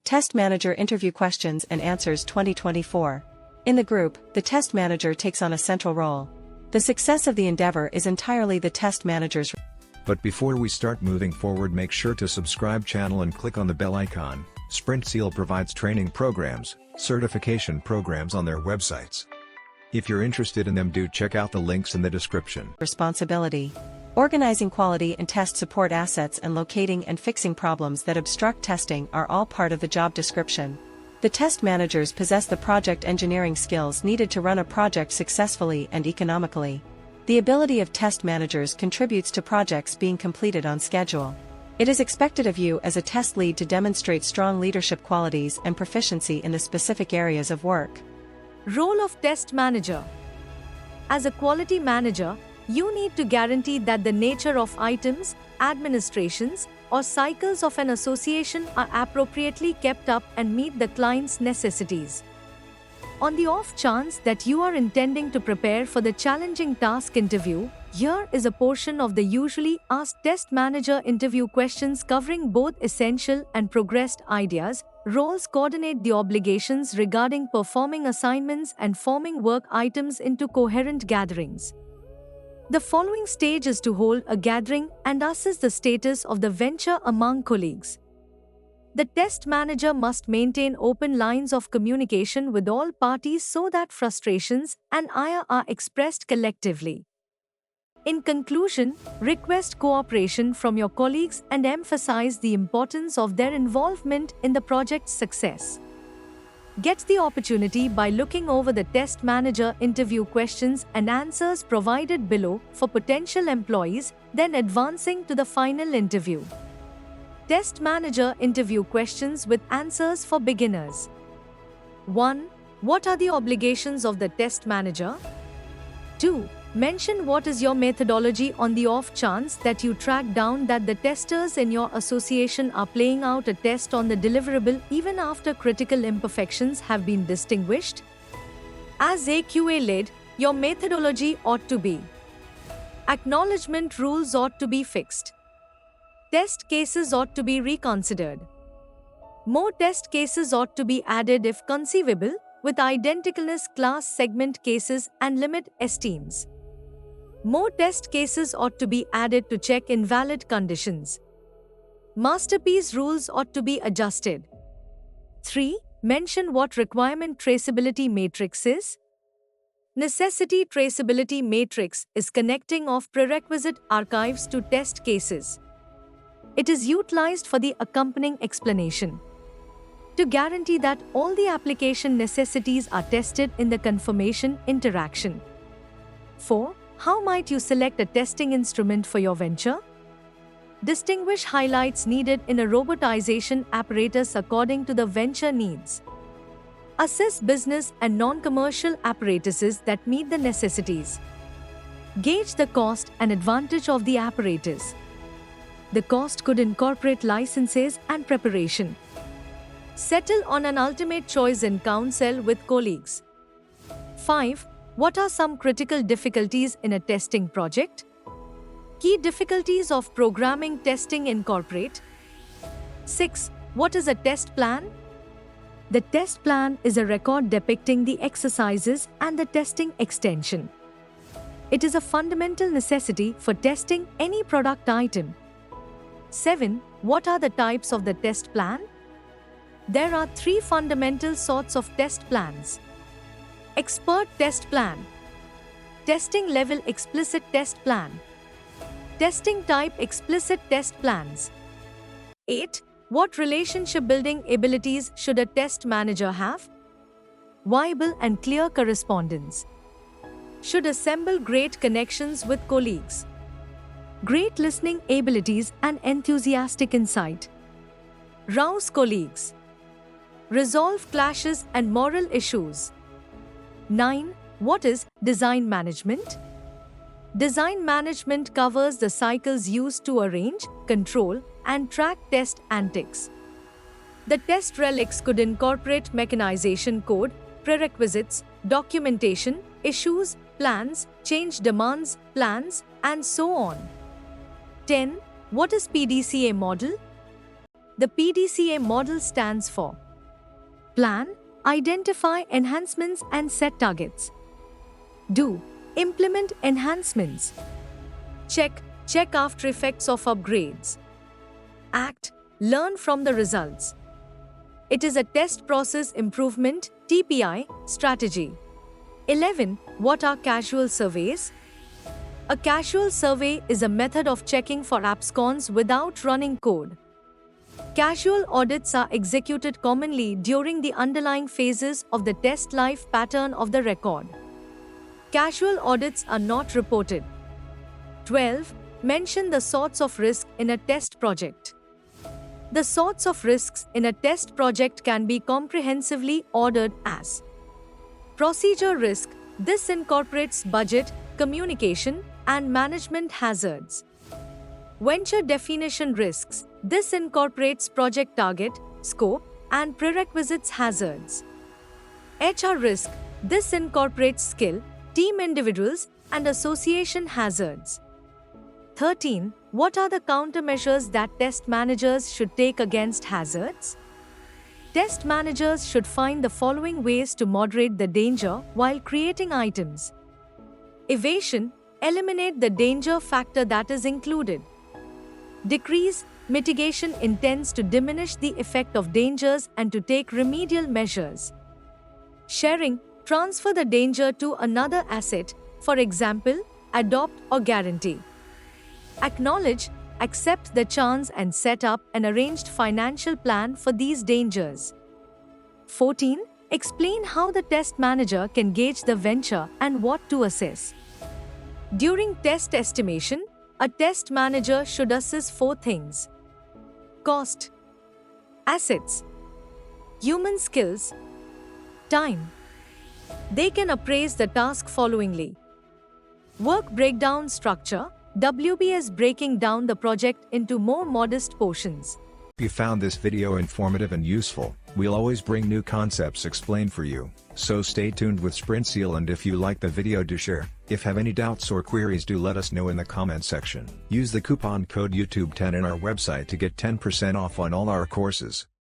Test Manager Interview Questions and Answers 2024. In the group, the test manager takes on a central role. The success of the endeavor is entirely the test manager's. But before we start moving forward, make sure to subscribe channel and click on the bell icon. SprintSeal provides training programs, certification programs on their websites. If you're interested in them, do check out the links in the description. Responsibility. Organizing quality and test support assets and locating and fixing problems that obstruct testing are all part of the job description. The test managers possess the project engineering skills needed to run a project successfully and economically. The ability of test managers contributes to projects being completed on schedule. It is expected of you as a test lead to demonstrate strong leadership qualities and proficiency in the specific areas of work. Role of test manager. As a quality manager, you need to guarantee that the nature of items, administrations, or cycles of an association are appropriately kept up and meet the client's necessities. On the off chance that you are intending to prepare for the challenging task interview, here is a portion of the usually asked test manager interview questions covering both essential and progressed ideas. Roles coordinate the obligations regarding performing assignments and forming work items into coherent gatherings. The following stage is to hold a gathering and assess the status of the venture among colleagues. The test manager must maintain open lines of communication with all parties so that frustrations and ire are expressed collectively. In conclusion, request cooperation from your colleagues and emphasize the importance of their involvement in the project's success. Get the opportunity by looking over the test manager interview questions and answers provided below for potential employees, then advancing to the final interview. Test manager interview questions with answers for beginners. 1. What are the obligations of the test manager? 2. Mention what is your methodology on the off chance that you track down that the testers in your association are playing out a test on the deliverable even after critical imperfections have been distinguished? As a QA lead, your methodology ought to be: acknowledgement rules ought to be fixed. Test cases ought to be reconsidered. More test cases ought to be added if conceivable, with identicalness class segment cases and limit esteems. More test cases ought to be added to check invalid conditions. Masterpiece rules ought to be adjusted. 3. Mention what requirement traceability matrix is. Necessity traceability matrix is connecting of prerequisite archives to test cases. It is utilized for the accompanying explanation. To guarantee that all the application necessities are tested in the confirmation interaction. 4. How might you select a testing instrument for your venture? Distinguish highlights needed in a robotization apparatus according to the venture needs. Assess business and non-commercial apparatuses that meet the necessities. Gauge the cost and advantage of the apparatus. The cost could incorporate licenses and preparation. Settle on an ultimate choice in counsel with colleagues. 5. What are some critical difficulties in a testing project? Key difficulties of programming testing incorporate. 6. What is a test plan? The test plan is a record depicting the exercises and the testing extension. It is a fundamental necessity for testing any product item. 7. What are the types of the test plan? There are 3 fundamental sorts of test plans. Expert test plan. Testing level explicit test plan. Testing type explicit test plans. 8. What relationship building abilities should a test manager have? Viable and clear correspondence. Should assemble great connections with colleagues. Great listening abilities and enthusiastic insight. Rouse colleagues. Resolve clashes and moral issues. 9. What is design management? Design management covers the cycles used to arrange, control, and track test antics. The test relics could incorporate mechanization code, prerequisites, documentation, issues, plans, change demands, plans, and so on. 10. What is PDCA model? The PDCA model stands for Plan, Identify enhancements and set targets. Do, Implement enhancements. Check after effects of upgrades. Act, learn from the results. It is a test process improvement (TPI) strategy. 11. What are casual surveys? A casual survey is a method of checking for abscons without running code. Casual audits are executed commonly during the underlying phases of the test life pattern of the record. Casual audits are not reported. 12. Mention the sorts of risk in a test project. The sorts of risks in a test project can be comprehensively ordered as procedure risk. This incorporates budget, communication, and management hazards. Venture definition risks. This incorporates project target, scope, and prerequisites hazards. HR risk. This incorporates skill, team individuals, and association hazards. 13. What are the countermeasures that test managers should take against hazards? Test managers should find the following ways to moderate the danger while creating items. Evasion. Eliminate the danger factor that is included. Decrease. Mitigation intends to diminish the effect of dangers and to take remedial measures. Sharing. Transfer the danger to another asset, for example, adopt or guarantee. Acknowledge, accept the chance and set up an arranged financial plan for these dangers. 14. Explain how the test manager can gauge the venture and what to assess. During test estimation, a test manager should assess 4 things: cost, assets, human skills, time. They can appraise the task followingly. Work breakdown structure. WBS breaking down the project into more modest portions. If you found this video informative and useful, we'll always bring new concepts explained for you, so stay tuned with SprintSeal, and if you like the video, do share. If have any doubts or queries, do let us know in the comment section. Use the coupon code YouTube10 in our website to get 10% off on all our courses.